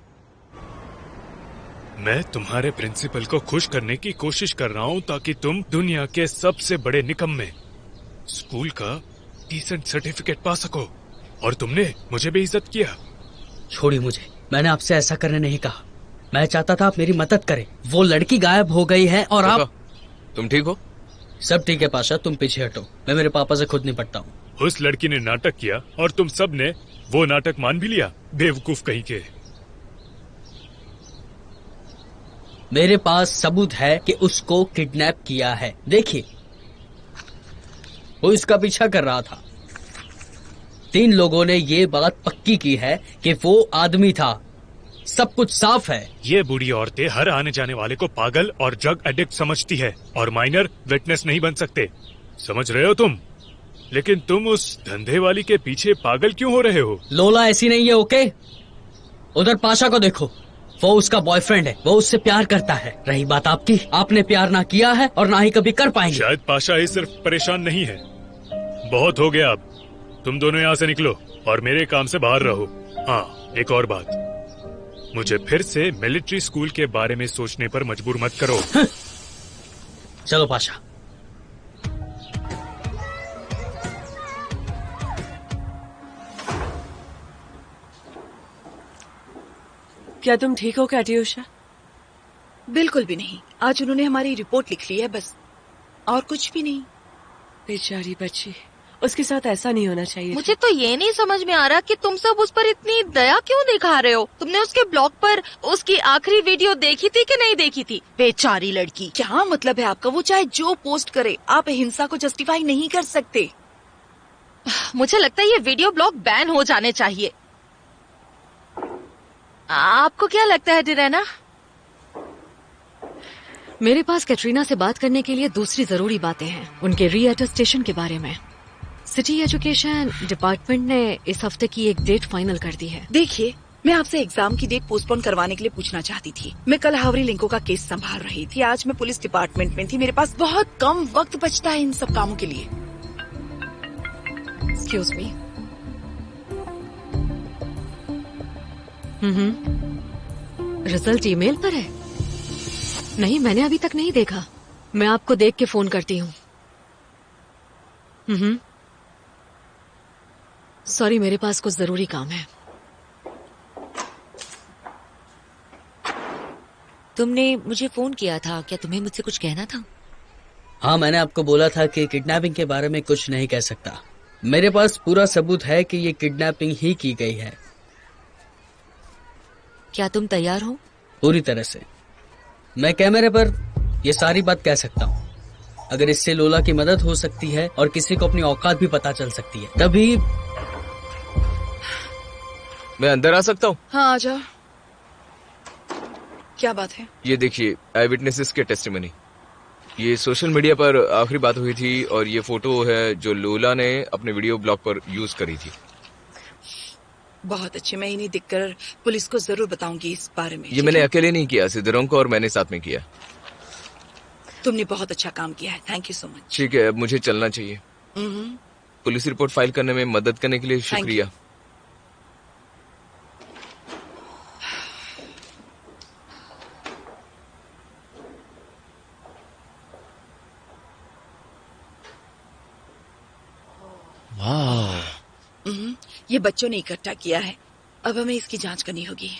मैं तुम्हारे प्रिंसिपल को खुश करने की कोशिश कर रहा हूँ ताकि तुम दुनिया के सबसे बड़े निकम्मे स्कूल का डिसेंट सर्टिफिकेट पा सको, और तुमने मुझे बेइज्जत किया।
छोड़िए मुझे, मैंने आपसे ऐसा करने नहीं कहा। मैं चाहता था आप मेरी मदद करें। वो लड़की गायब हो गई है और आप...
तुम ठीक हो?
सब ठीक है पाशा, तुम पीछे हटो, मैं मेरे पापा से खुद निपटता हूँ।
उस लड़की ने नाटक किया और तुम सब ने वो नाटक मान भी लिया। बेवकूफ कहीं के।
मेरे पास सबूत है कि उसको किडनैप किया है। देखिए, वो इसका पीछा कर रहा था। 3 लोगों ने ये बात पक्की की है कि वो आदमी था। सब कुछ साफ है।
ये बूढ़ी औरतें हर आने जाने वाले को पागल और ड्रग एडिक्ट समझती है और माइनर विटनेस नहीं बन सकते। समझ रहे हो तुम? लेकिन तुम उस धंधे वाली के पीछे पागल क्यों हो रहे हो?
लोला ऐसी नहीं है, ओके? उधर पाशा को देखो, वो उसका बॉयफ्रेंड है, वो उससे प्यार करता है। रही बात आपकी, आपने प्यार ना किया है और ना ही कभी कर पाएंगे।
शायद पाशा ही सिर्फ परेशान नहीं है। बहुत हो गया अब। तुम दोनों यहाँ से निकलो और मेरे काम से बाहर रहो। हाँ, एक और बात, मुझे फिर से मिलिट्री स्कूल के बारे में सोचने पर मजबूर मत करो।
चलो पाशा।
क्या तुम ठीक हो कैटियूशा?
बिल्कुल भी नहीं। आज उन्होंने हमारी रिपोर्ट लिख ली है, बस, और कुछ भी नहीं।
बेचारी बच्ची, उसके साथ ऐसा नहीं होना चाहिए।
मुझे तो ये नहीं समझ में आ रहा कि तुम सब उस पर इतनी दया क्यों दिखा रहे हो। तुमने उसके ब्लॉग पर उसकी आखिरी वीडियो देखी थी कि नहीं देखी थी? बेचारी लड़की।
क्या मतलब है आपका? वो चाहे जो पोस्ट करे, आप हिंसा को जस्टिफाई नहीं कर सकते।
मुझे लगता है ये वीडियो ब्लॉग बैन हो जाने चाहिए। आपको क्या लगता है डिरेना?
मेरे पास कैटरीना से बात करने के लिए दूसरी जरूरी बातें हैं, उनके रीअटेस्टेशन के बारे में। सिटी एजुकेशन डिपार्टमेंट ने इस हफ्ते की एक डेट फाइनल कर दी है।
देखिए, मैं आपसे एग्जाम की डेट पोस्टपोन करवाने के लिए पूछना चाहती थी। मैं कल हावरी लिंको का केस संभाल रही थी, आज मैं पुलिस डिपार्टमेंट में थी। मेरे पास बहुत कम वक्त बचता है इन सब कामों के लिए।
Excuse me. रिजल्ट ईमेल पर है? नहीं, मैंने अभी तक नहीं देखा। मैं आपको देख के फोन करती हूँ। सॉरी, मेरे पास कुछ जरूरी काम है।
तुमने मुझे फोन किया था, क्या तुम्हें मुझसे कुछ कहना था?
हाँ, मैंने आपको बोला था कि किडनैपिंग के बारे में कुछ नहीं कह सकता। मेरे पास पूरा सबूत है कि ये किडनैपिंग ही की गई है।
क्या तुम तैयार हो?
पूरी तरह से। मैं कैमरे पर ये सारी बात कह सकता हूँ। अगर इससे लोला की मदद हो सकती है और किसी को अपनी औकात भी पता चल सकती है, तभी।
मैं अंदर आ सकता हूँ?
हाँ, आ जाओ। क्या बात है?
ये देखिए, आई विटनेसेस के टेस्टिमनी। ये सोशल मीडिया पर आखिरी बात हुई थी और ये फोटो है जो लोला ने अपने वीडियो ब्लॉग पर यूज करी थी।
बहुत अच्छे, मैं इन्हें दिखकर पुलिस को जरूर बताऊंगी इस बारे में।
ये मैंने अकेले नहीं किया, सिद्धरंग को और मैंने साथ में किया।
तुमने बहुत अच्छा काम किया है, थैंक यू सो मच।
ठीक है, अब मुझे चलना चाहिए। पुलिस रिपोर्ट फाइल करने में मदद करने के लिए शुक्रिया।
ये बच्चों ने इकट्ठा किया है, अब हमें इसकी जांच करनी होगी।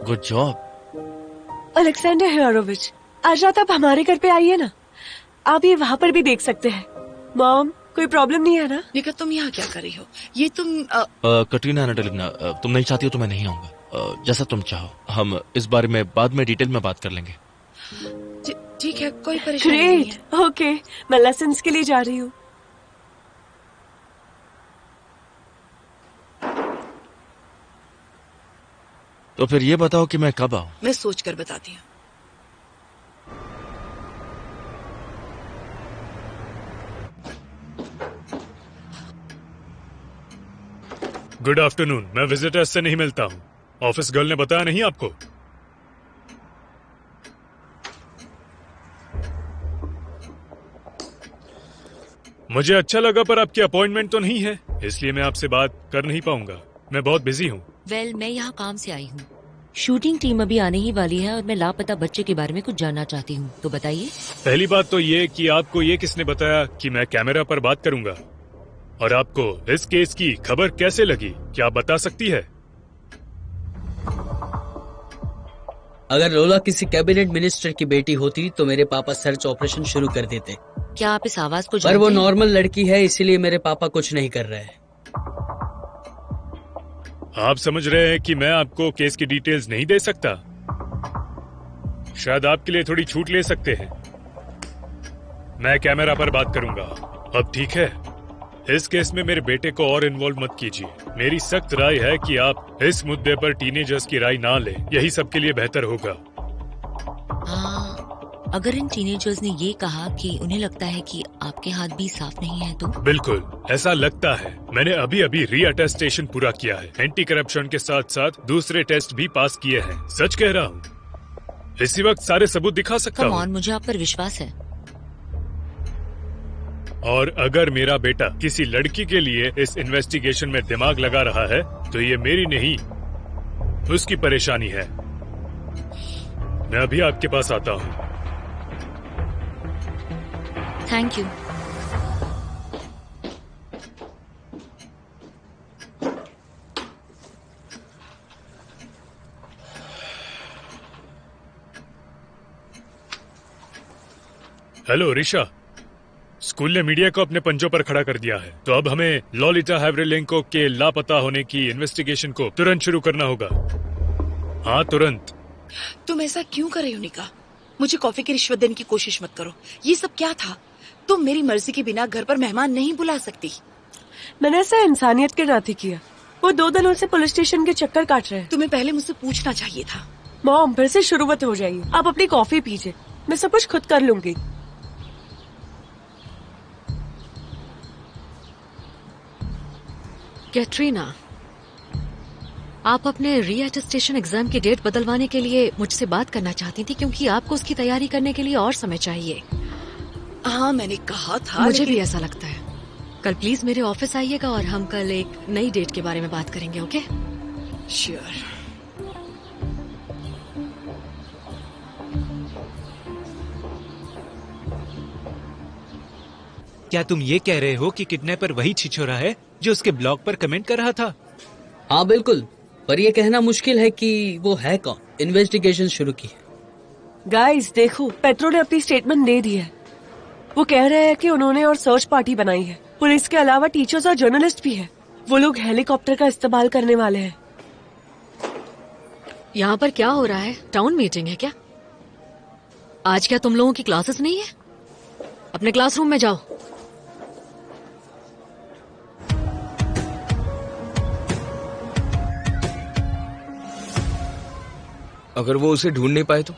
Good job.
अलेक्जेंडर हेरोविच, आज रात आप हमारे घर पे आइए ना। आप ये वहाँ पर भी देख सकते हैं। मॉम, कोई प्रॉब्लम नहीं है ना?
निका, तुम यहाँ क्या कर रही हो? ये तुम
कटरीना अनाटोलिवना, तुम नहीं चाहती हो तो मैं नहीं आऊंगा। जैसा तुम चाहो, हम इस बारे में बाद में डिटेल में बात कर लेंगे।
ठीक है, कोई परेशानी नहीं है।
ग्रेट, ओके, मैं लेसन्स के लिए जा रही हूँ।
तो फिर ये बताओ कि मैं कब आऊं?
मैं सोच कर बताती हूँ।
Good afternoon. मैं विजिटर्स से नहीं मिलता हूँ। ऑफिस गर्ल ने बताया नहीं आपको? मुझे अच्छा लगा, पर आपकी अपॉइंटमेंट तो नहीं है, इसलिए मैं आपसे बात कर नहीं पाऊंगा। मैं बहुत बिजी हूँ।
मैं यहाँ काम से आई हूँ। शूटिंग टीम अभी आने ही वाली है और मैं लापता बच्चे के बारे में कुछ जानना चाहती हूँ, तो बताइए।
पहली बात तो ये कि आपको ये किसने बताया कि मैं कैमरा पर बात करूंगा, और आपको इस केस की खबर कैसे लगी, क्या आप बता सकती है?
अगर लोला किसी कैबिनेट मिनिस्टर की बेटी होती तो मेरे पापा सर्च ऑपरेशन शुरू कर देते।
क्या आप इस आवाज को
पर
जानते
वो
हैं?
नॉर्मल लड़की है, इसीलिए मेरे पापा कुछ नहीं कर रहे हैं।
आप समझ रहे हैं कि मैं आपको केस की डिटेल्स नहीं दे सकता? शायद आपके लिए थोड़ी छूट ले सकते हैं। मैं कैमरा पर बात करूंगा। अब ठीक है? इस केस में मेरे बेटे को और इन्वॉल्व मत कीजिए। मेरी सख्त राय है कि आप इस मुद्दे पर टीनेजर्स की राय ना लें, यही सबके लिए बेहतर होगा।
अगर इन टीनेजर्स ने ये कहा कि उन्हें लगता है कि आपके हाथ भी साफ नहीं है तो?
बिल्कुल ऐसा लगता है। मैंने अभी अभी रीअटेस्टेशन पूरा किया है। एंटी करप्शन के साथ साथ दूसरे टेस्ट भी पास किए हैं। सच कह रहा हूँ, इसी वक्त सारे सबूत दिखा सकता हूँ।
मुझे आप पर विश्वास है।
और अगर मेरा बेटा किसी लड़की के लिए इस इन्वेस्टिगेशन में दिमाग लगा रहा है तो ये मेरी नहीं, उसकी परेशानी है। मैं अभी आपके पास आता हूँ।
Thank you.
Hello Risha, school ने मीडिया को अपने पंजों पर खड़ा कर दिया है, तो अब हमें लॉलिटा हैवरिलेंको के लापता होने की इन्वेस्टिगेशन को तुरंत शुरू करना होगा। हाँ, तुरंत।
तुम ऐसा क्यों कर रहे हो निका? मुझे कॉफी की रिश्वत देने की कोशिश मत करो। ये सब क्या था? तुम मेरी मर्जी के बिना घर पर मेहमान नहीं बुला सकती।
मैंने ऐसा इंसानियत के नाते किया। वो 2 दिनों से पुलिस स्टेशन के चक्कर काट रहे हैं।
तुम्हें पहले मुझसे पूछना चाहिए था।
मॉम, फिर से शुरू मत हो जाइए। आप अपनी कॉफी पीजिए, मैं सब कुछ खुद कर लूंगी।
कैटरीना, आप अपने रीअटेस्टेशन एग्जाम की डेट बदलवाने के लिए मुझसे बात करना चाहती थी, क्योंकि आपको उसकी तैयारी करने के लिए और समय चाहिए।
हाँ, मैंने कहा था।
मुझे भी ऐसा लगता है। कल प्लीज मेरे ऑफिस आइएगा और हम कल एक नई डेट के बारे में बात करेंगे, ओके?
श्योर।
क्या तुम ये कह रहे हो कि किडनैपर वही छिछोरा है जो उसके ब्लॉग पर कमेंट कर रहा था?
हाँ बिल्कुल, पर ये कहना मुश्किल है कि वो है कौन। इन्वेस्टिगेशन शुरू की है।
गाइस देखो, पेट्रो ने अपनी स्टेटमेंट दे दी है। वो कह रहे हैं कि उन्होंने और सर्च पार्टी बनाई है। पुलिस के अलावा टीचर्स और जर्नलिस्ट भी है। वो लोग हेलीकॉप्टर का इस्तेमाल करने वाले हैं।
यहाँ पर क्या हो रहा है? टाउन मीटिंग है क्या? आज क्या तुम लोगों की क्लासेस नहीं है? अपने क्लासरूम में जाओ।
अगर वो उसे ढूंढ नहीं पाए तो?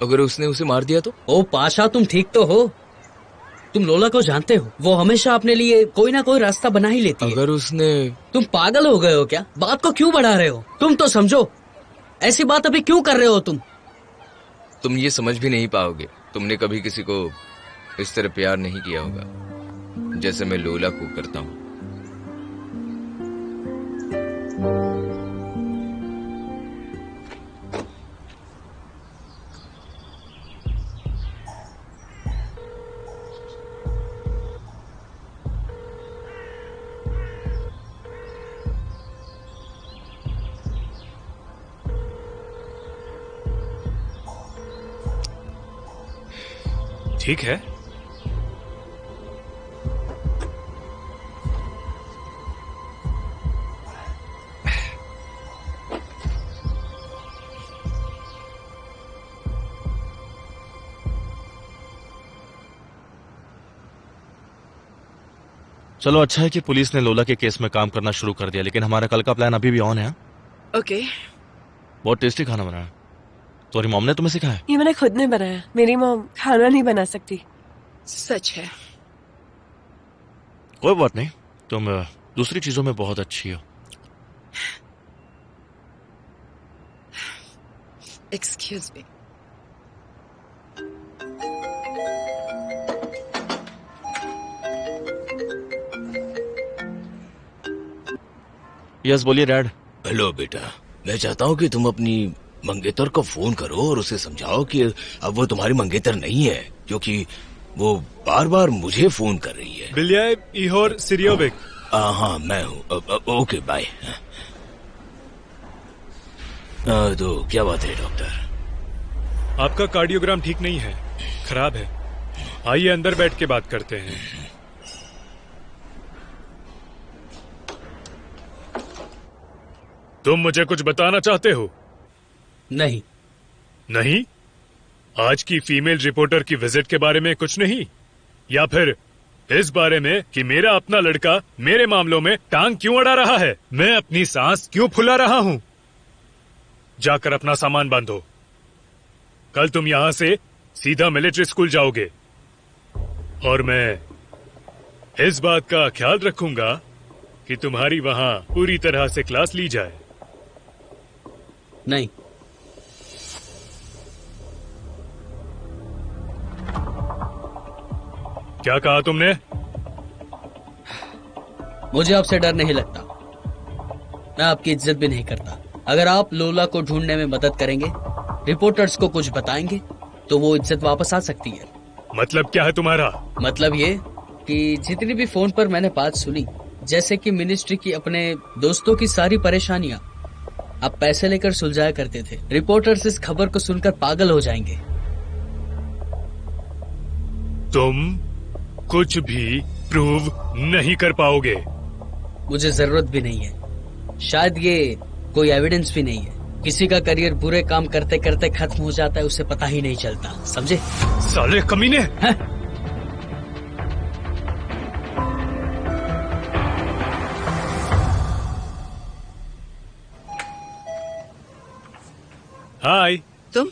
अगर उसने उसे मार दिया तो?
ओ पाशा, तुम ठीक तो हो? तुम लोला को जानते हो, वो हमेशा अपने लिए कोई ना कोई रास्ता बना ही लेती है।
अगर उसने...
तुम पागल हो गए हो क्या? बात को क्यों बढ़ा रहे हो? तुम तो समझो, ऐसी बात अभी क्यों कर रहे हो तुम
ये समझ भी नहीं पाओगे। तुमने कभी किसी को इस तरह प्यार नहीं किया होगा जैसे मैं लोला को करता हूँ।
ठीक है,
चलो अच्छा है कि पुलिस ने लोला के केस में काम करना शुरू कर दिया, लेकिन हमारा कल का प्लान अभी भी ऑन है।
ओके।
बहुत टेस्टी खाना बनाया। तुम्हारी मॉम ने तुम्हें सिखाया?
ये मैंने खुद ने बनाया। मेरी मॉम खाना नहीं बना सकती।
सच है।
कोई बात नहीं, तुम दूसरी चीजों में बहुत अच्छी हो।
Excuse me.
यस बोलिए डैड।
हेलो बेटा, मैं चाहता हूँ कि तुम अपनी मंगेतर को फोन करो और उसे समझाओ कि अब वो तुम्हारी मंगेतर नहीं है, क्योंकि वो बार बार मुझे फोन कर रही है।
बिलिया इहोर सिरियोविक।
हाँ मैं हूँ। Okay bye. तो क्या बात है डॉक्टर?
आपका कार्डियोग्राम ठीक नहीं है, खराब है। आइए अंदर बैठ के बात करते हैं। तुम मुझे कुछ बताना चाहते हो?
नहीं।
नहीं? आज की फीमेल रिपोर्टर की विजिट के बारे में कुछ नहीं? या फिर इस बारे में कि मेरा अपना लड़का मेरे मामलों में टांग क्यों अड़ा रहा है? मैं अपनी सांस क्यों फुला रहा हूँ? जाकर अपना सामान बांधो। कल तुम यहाँ से सीधा मिलिट्री स्कूल जाओगे और मैं इस बात का ख्याल रखूंगा कि तुम्हारी वहाँ पूरी तरह से क्लास ली जाए।
नहीं।
क्या कहा तुमने?
मुझे आपसे डर नहीं लगता, मैं आपकी इज्जत भी नहीं करता। अगर आप लोला को ढूंढने में मदद करेंगे, रिपोर्टर्स को कुछ बताएंगे, तो वो इज्जत वापस आ सकती है।
मतलब क्या है तुम्हारा?
मतलब ये कि जितनी भी फोन पर मैंने बात सुनी, जैसे कि मिनिस्ट्री की अपने दोस्तों की सारी परेशानियां आप पैसे लेकर सुलझाया करते थे, रिपोर्टर्स इस खबर को सुनकर पागल हो जाएंगे।
तुम कुछ भी प्रूव नहीं कर पाओगे।
मुझे जरूरत भी नहीं है। शायद ये कोई एविडेंस भी नहीं है। किसी का करियर बुरे काम करते करते खत्म हो जाता है, उसे पता ही नहीं चलता, समझे?
साले कमीने। हाय।
तुम?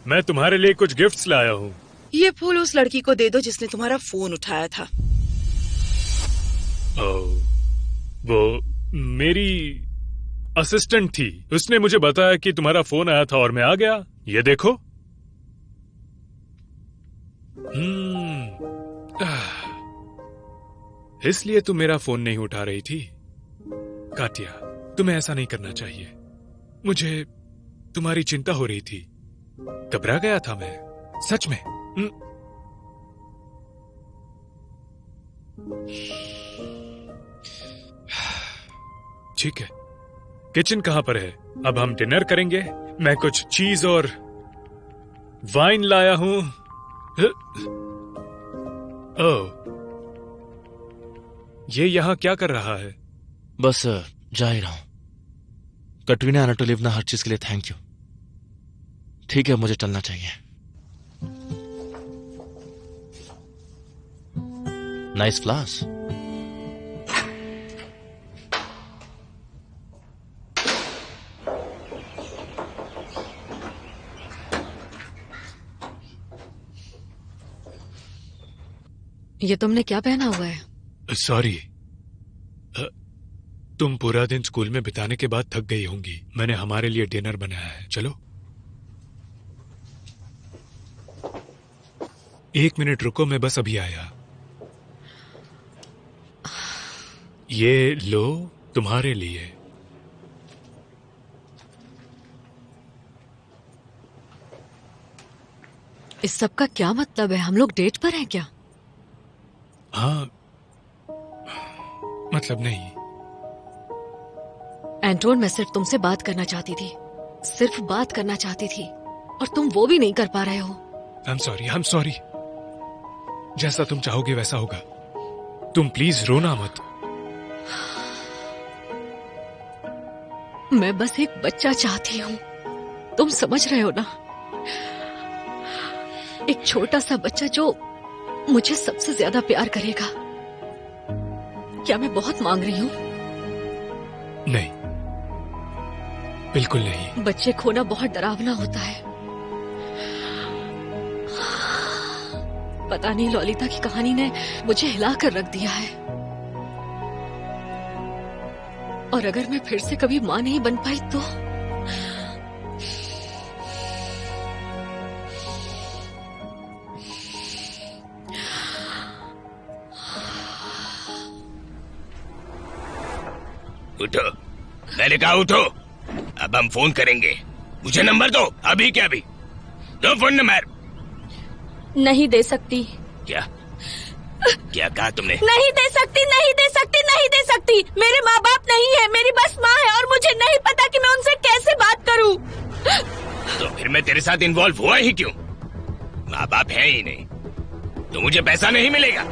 मैं तुम्हारे लिए कुछ गिफ्ट्स लाया हूँ।
ये फूल उस लड़की को दे दो जिसने तुम्हारा फोन उठाया था।
वो मेरी असिस्टेंट थी। उसने मुझे बताया कि तुम्हारा फोन आया था और मैं आ गया। ये देखो। इसलिए तुम मेरा फोन नहीं उठा रही थी। काटिया, तुम्हें ऐसा नहीं करना चाहिए। मुझे तुम्हारी चिंता हो रही थी। घबरा गया था मैं, सच में। ठीक है, किचन कहाँ पर है? अब हम डिनर करेंगे। मैं कुछ चीज और वाइन लाया हूं। ओह, ये यहाँ क्या कर रहा है?
बस जा ही रहा हूं। कटरीना एनाटोलिवना, हर चीज के लिए थैंक यू। ठीक है, मुझे चलना चाहिए। Nice flowers.
ये तुमने क्या पहना हुआ है?
सॉरी, तुम पूरा दिन स्कूल में बिताने के बाद थक गई होंगी। मैंने हमारे लिए डिनर बनाया है, चलो। 1 मिनट रुको, मैं बस अभी आया। ये लो, तुम्हारे लिए।
इस सब का क्या मतलब है? हम लोग डेट पर हैं क्या?
हाँ, मतलब नहीं।
एंटोन, मैं सिर्फ तुमसे बात करना चाहती थी, सिर्फ बात करना चाहती थी, और तुम वो भी नहीं कर पा रहे हो।
I am sorry. जैसा तुम चाहोगे वैसा होगा। तुम प्लीज रोना मत।
मैं बस एक बच्चा चाहती हूँ, तुम समझ रहे हो ना? एक छोटा सा बच्चा जो मुझे सबसे ज्यादा प्यार करेगा। क्या मैं बहुत मांग रही हूँ?
नहीं, बिल्कुल नहीं।
बच्चे खोना बहुत डरावना होता है। पता नहीं, ललिता की कहानी ने मुझे हिला कर रख दिया है। और अगर मैं फिर से कभी मां नहीं बन पाई तो
उठो, मैंने कहा उठो। अब हम फोन करेंगे। मुझे नंबर दो, अभी के अभी। दो फोन नंबर।
नहीं दे सकती।
क्या क्या कहा तुमने?
नहीं दे सकती, नहीं दे सकती, नहीं दे सकती। मेरे माँ बाप नहीं है, मेरी बस माँ है, और मुझे नहीं पता कि मैं उनसे कैसे बात करूँ।
तो फिर मैं तेरे साथ इन्वॉल्व हुआ ही क्यों? माँ बाप है ही नहीं तो मुझे पैसा नहीं मिलेगा।